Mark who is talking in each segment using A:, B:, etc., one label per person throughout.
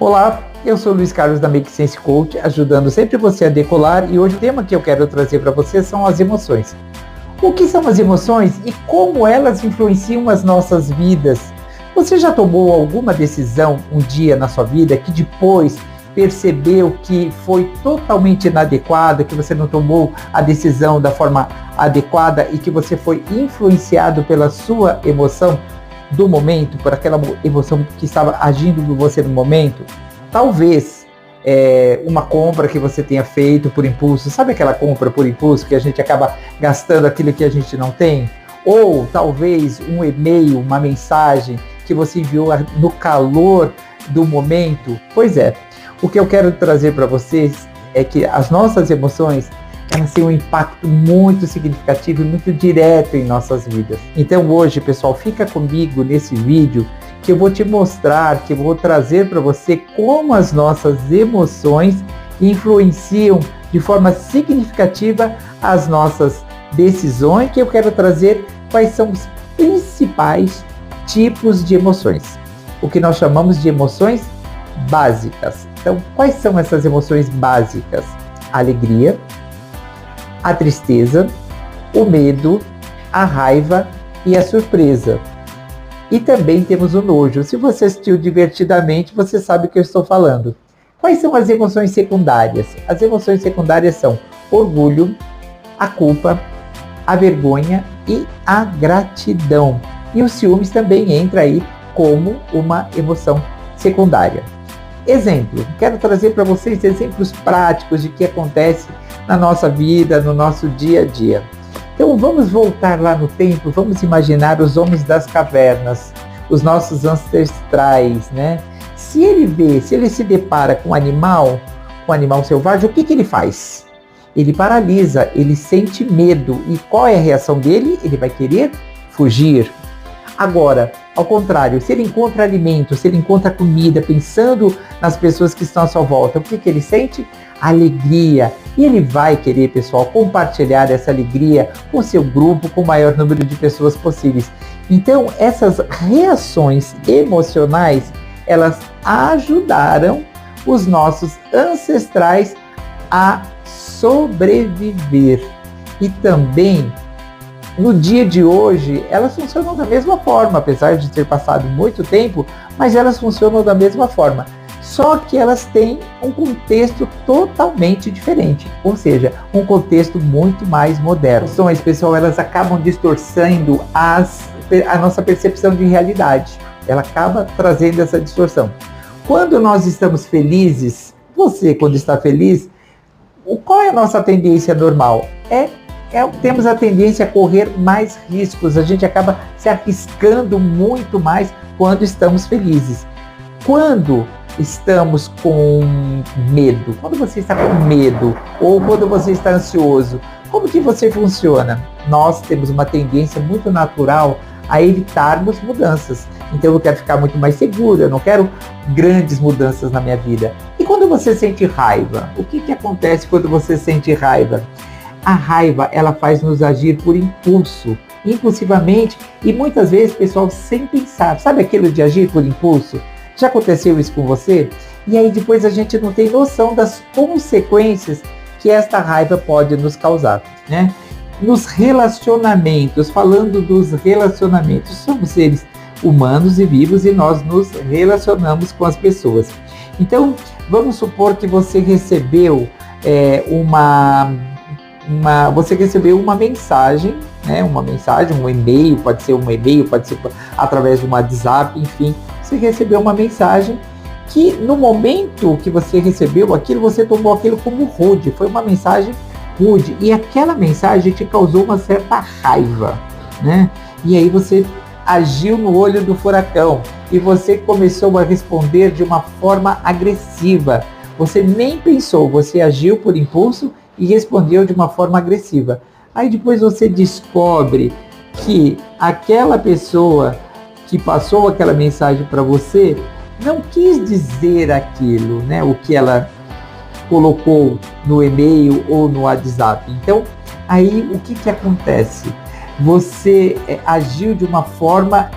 A: Olá, eu sou o Luiz Carlos da Make Sense Coach, ajudando sempre você a decolar, e hoje o tema que eu quero trazer para você são as emoções. O que são as emoções e como elas influenciam as nossas vidas? Você já tomou alguma decisão um dia na sua vida que depois percebeu que foi totalmente inadequada, que você não tomou a decisão da forma adequada e que você foi influenciado pela sua emoção do momento, por aquela emoção que estava agindo em você no momento? Talvez uma compra que você tenha feito por impulso, sabe aquela compra por impulso que a gente acaba gastando aquilo que a gente não tem? Ou talvez um e-mail, uma mensagem que você enviou no calor do momento? Pois é, o que eu quero trazer para vocês é que as nossas emoções, elas têm um impacto muito significativo e muito direto em nossas vidas. Então hoje, pessoal, fica comigo nesse vídeo que eu vou te mostrar, que eu vou trazer para você como as nossas emoções influenciam de forma significativa as nossas decisões, que eu quero trazer quais são os principais tipos de emoções, o que nós chamamos de emoções básicas. Então, quais são essas emoções básicas? A alegria, a tristeza, o medo, a raiva e a surpresa. E também temos o nojo. Se você assistiu Divertidamente, você sabe o que eu estou falando. Quais são as emoções secundárias? As emoções secundárias são orgulho, a culpa, a vergonha e a gratidão. E o ciúmes também entra aí como uma emoção secundária. Exemplo, quero trazer para vocês exemplos práticos de que acontece na nossa vida, no nosso dia a dia. Então vamos voltar lá no tempo, vamos imaginar os homens das cavernas, os nossos ancestrais, né? Se ele se depara com um animal selvagem, o que ele faz? Ele paralisa, ele sente medo. E qual é a reação dele? Ele vai querer fugir. Agora, ao contrário, se ele encontra alimento, se ele encontra comida, pensando nas pessoas que estão à sua volta, o que ele sente? Alegria. E ele vai querer, pessoal, compartilhar essa alegria com seu grupo, com o maior número de pessoas possíveis. Então, essas reações emocionais, elas ajudaram os nossos ancestrais a sobreviver. E também, no dia de hoje, elas funcionam da mesma forma, apesar de ter passado muito tempo, mas elas funcionam da mesma forma. Só que elas têm um contexto totalmente diferente, ou seja, um contexto muito mais moderno. As emoções, pessoal, elas acabam distorcendo a nossa percepção de realidade. Ela acaba trazendo essa distorção. Quando nós estamos felizes, você quando está feliz, qual é a nossa tendência normal? Temos a tendência a correr mais riscos, a gente acaba se arriscando muito mais quando estamos felizes. Quando estamos com medo, quando você está com medo ou quando você está ansioso, como que você funciona? Nós temos uma tendência muito natural a evitarmos mudanças. Então eu quero ficar muito mais seguro, eu não quero grandes mudanças na minha vida. E quando você sente raiva, o que acontece quando você sente raiva? A raiva, ela faz nos agir por impulso, impulsivamente, e muitas vezes, pessoal, sem pensar. Sabe aquilo de agir por impulso? Já aconteceu isso com você? E aí depois a gente não tem noção das consequências que esta raiva pode nos causar, né? Nos relacionamentos, falando dos relacionamentos, somos seres humanos e vivos e nós nos relacionamos com as pessoas. Então, vamos supor que você recebeu você recebeu uma mensagem, né? Um e-mail, pode ser através de um WhatsApp, enfim. Você recebeu uma mensagem que no momento que você recebeu aquilo, você tomou aquilo como rude, foi uma mensagem rude, e aquela mensagem te causou uma certa raiva, né? E aí você agiu no olho do furacão, e você começou a responder de uma forma agressiva. Você nem pensou, você agiu por impulso e respondeu de uma forma agressiva. Aí depois você descobre que aquela pessoa que passou aquela mensagem para você não quis dizer aquilo, né? O que ela colocou no e-mail ou no WhatsApp. Então, aí o que acontece? Você agiu de uma forma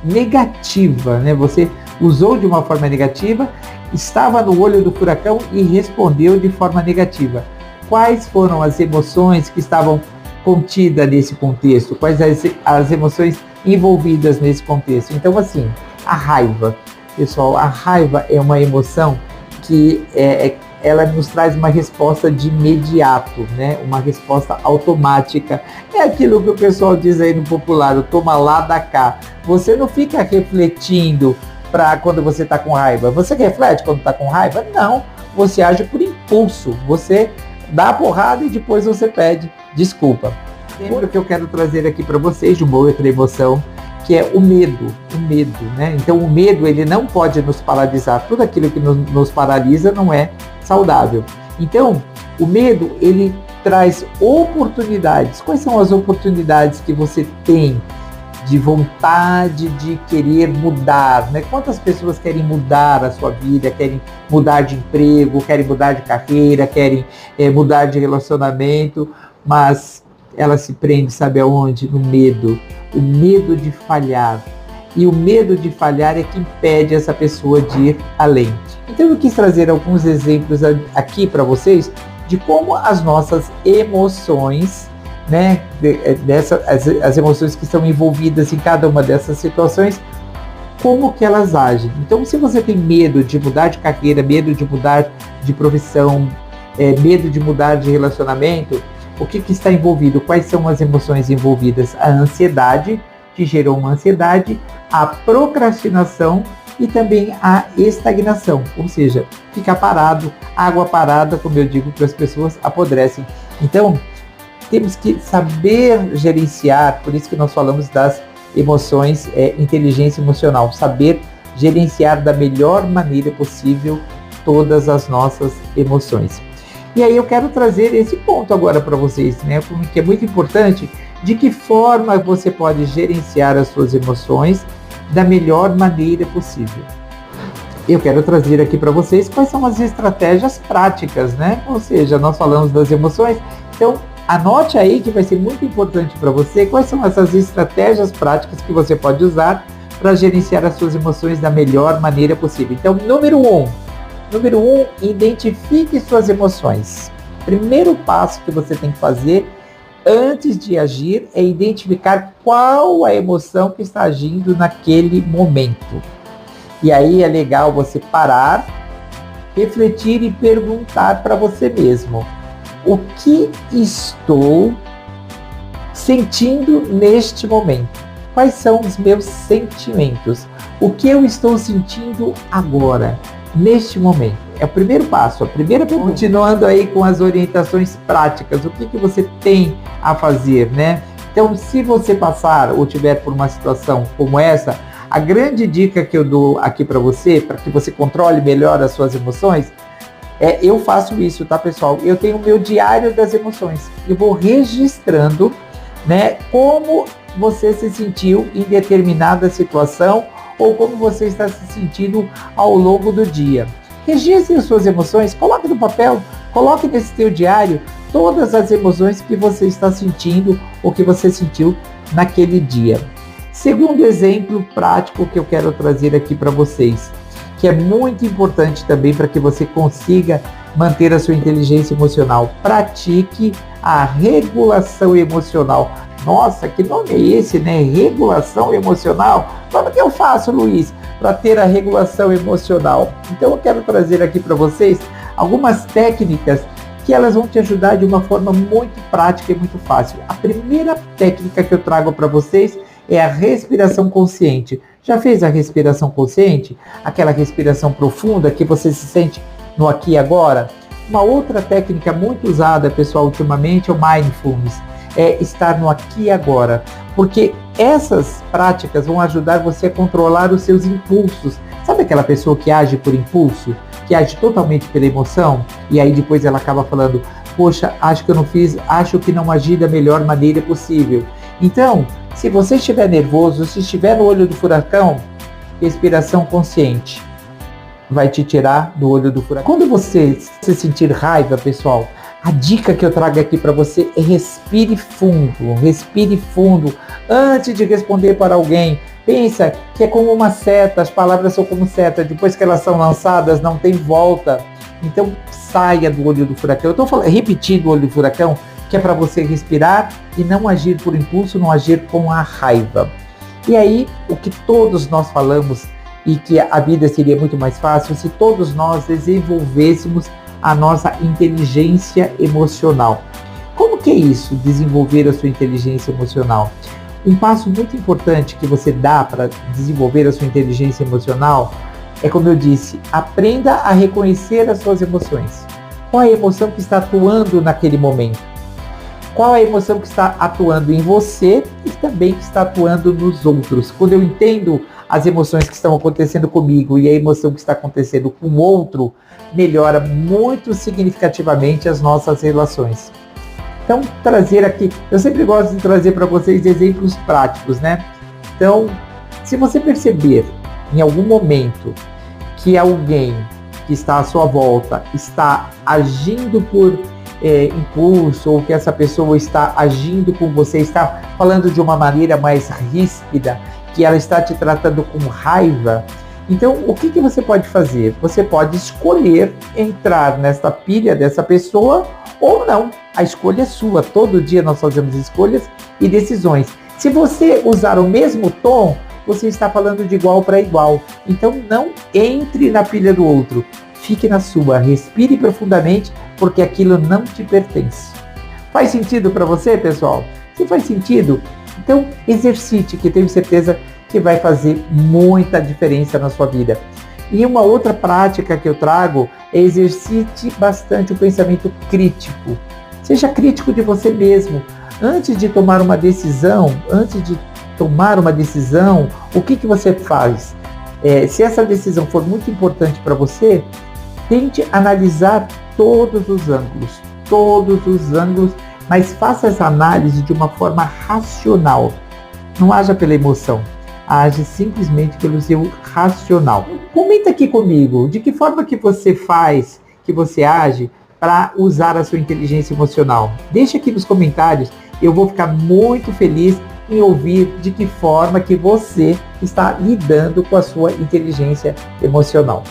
A: negativa, né? Você usou de uma forma negativa, estava no olho do furacão e respondeu de forma negativa. Quais foram as emoções que estavam contidas nesse contexto? Quais as emoções envolvidas nesse contexto? Então, assim, a raiva. Pessoal, a raiva é uma emoção que ela nos traz uma resposta de imediato, né? Uma resposta automática. É aquilo que o pessoal diz aí no popular, o toma lá da cá. Você não fica refletindo para quando você está com raiva. Você reflete quando está com raiva? Não. Você age por impulso. Você dá a porrada e depois você pede desculpa. Lembra que eu quero trazer aqui para vocês de uma outra emoção, que é o medo, né? Então o medo, ele não pode nos paralisar. Tudo aquilo que nos paralisa não é saudável. Então, o medo, ele traz oportunidades. Quais são as oportunidades que você tem de vontade de querer mudar, né? Quantas pessoas querem mudar a sua vida, querem mudar de emprego, querem mudar de carreira, querem mudar de relacionamento, mas ela se prende, sabe aonde? No medo. O medo de falhar. E o medo de falhar é que impede essa pessoa de ir além. Então eu quis trazer alguns exemplos aqui para vocês de como as nossas emoções, né, as emoções que estão envolvidas em cada uma dessas situações, como que elas agem. Então, se você tem medo de mudar de carreira, medo de mudar de profissão, medo de mudar de relacionamento, o que está envolvido? Quais são as emoções envolvidas? A ansiedade, que gerou uma ansiedade, a procrastinação e também a estagnação, ou seja, ficar parado, água parada, como eu digo para as pessoas, apodrecem. Então, temos que saber gerenciar, por isso que nós falamos das emoções, inteligência emocional, saber gerenciar da melhor maneira possível todas as nossas emoções. E aí eu quero trazer esse ponto agora para vocês, né, que é muito importante, de que forma você pode gerenciar as suas emoções da melhor maneira possível. Eu quero trazer aqui para vocês quais são as estratégias práticas, né? Ou seja, nós falamos das emoções, então anote aí que vai ser muito importante para você quais são essas estratégias práticas que você pode usar para gerenciar as suas emoções da melhor maneira possível. Então, número um, identifique suas emoções. Primeiro passo que você tem que fazer antes de agir é identificar qual a emoção que está agindo naquele momento. E aí é legal você parar, refletir e perguntar para você mesmo: o que estou sentindo neste momento? Quais são os meus sentimentos? O que eu estou sentindo agora, neste momento? É o primeiro passo, a primeira pergunta. Continuando aí com as orientações práticas, o que você tem a fazer, né? Então, se você passar ou tiver por uma situação como essa, a grande dica que eu dou aqui para você, para que você controle melhor as suas emoções, eu faço isso, tá, pessoal? Eu tenho o meu diário das emoções. Eu vou registrando, né, como você se sentiu em determinada situação ou como você está se sentindo ao longo do dia. Registre as suas emoções, coloque no papel, coloque nesse teu diário todas as emoções que você está sentindo ou que você sentiu naquele dia. Segundo exemplo prático que eu quero trazer aqui para vocês, que é muito importante também para que você consiga manter a sua inteligência emocional. Pratique a regulação emocional. Nossa, que nome é esse, né? Regulação emocional? Como que eu faço, Luiz, para ter a regulação emocional? Então eu quero trazer aqui para vocês algumas técnicas que elas vão te ajudar de uma forma muito prática e muito fácil. A primeira técnica que eu trago para vocês é a respiração consciente. Já fez a respiração consciente? Aquela respiração profunda que você se sente no aqui e agora? Uma outra técnica muito usada, pessoal, ultimamente é o mindfulness. É estar no aqui e agora. Porque essas práticas vão ajudar você a controlar os seus impulsos. Sabe aquela pessoa que age por impulso? Que age totalmente pela emoção? E aí depois ela acaba falando: poxa, acho que eu não fiz, acho que não agi da melhor maneira possível. Então, se você estiver nervoso, se estiver no olho do furacão, respiração consciente vai te tirar do olho do furacão. Quando você se sentir raiva, pessoal, a dica que eu trago aqui para você é respire fundo antes de responder para alguém. Pensa que é como uma seta, as palavras são como seta, depois que elas são lançadas não tem volta. Então saia do olho do furacão. Eu estou repetindo o olho do furacão, que é para você respirar e não agir por impulso, não agir com a raiva. E aí, o que todos nós falamos, e que a vida seria muito mais fácil se todos nós desenvolvêssemos a nossa inteligência emocional. Como que é isso, desenvolver a sua inteligência emocional? Um passo muito importante que você dá para desenvolver a sua inteligência emocional é, como eu disse, aprenda a reconhecer as suas emoções. Qual é a emoção que está atuando naquele momento? Qual é a emoção que está atuando em você e também que está atuando nos outros? Quando eu entendo as emoções que estão acontecendo comigo e a emoção que está acontecendo com o outro, melhora muito significativamente as nossas relações. Então, trazer aqui, eu sempre gosto de trazer para vocês exemplos práticos, né? Então, se você perceber em algum momento que alguém que está à sua volta está agindo por impulso, ou que essa pessoa está agindo com você, está falando de uma maneira mais ríspida, que ela está te tratando com raiva, então o que você pode fazer? Você pode escolher entrar nesta pilha dessa pessoa ou não. A escolha é sua. Todo dia nós fazemos escolhas e decisões. Se você usar o mesmo tom, você está falando de igual para igual. Então não entre na pilha do outro. Fique na sua, respire profundamente, porque aquilo não te pertence. Faz sentido para você, pessoal? Se faz sentido, então exercite, que tenho certeza que vai fazer muita diferença na sua vida. E uma outra prática que eu trago é exercite bastante o pensamento crítico. Seja crítico de você mesmo. Antes de tomar uma decisão, o que você faz? Se essa decisão for muito importante para você, tente analisar todos os ângulos, mas faça essa análise de uma forma racional. Não haja pela emoção, age simplesmente pelo seu racional. Comenta aqui comigo, de que forma que você faz, que você age para usar a sua inteligência emocional. Deixa aqui nos comentários, eu vou ficar muito feliz em ouvir de que forma que você está lidando com a sua inteligência emocional.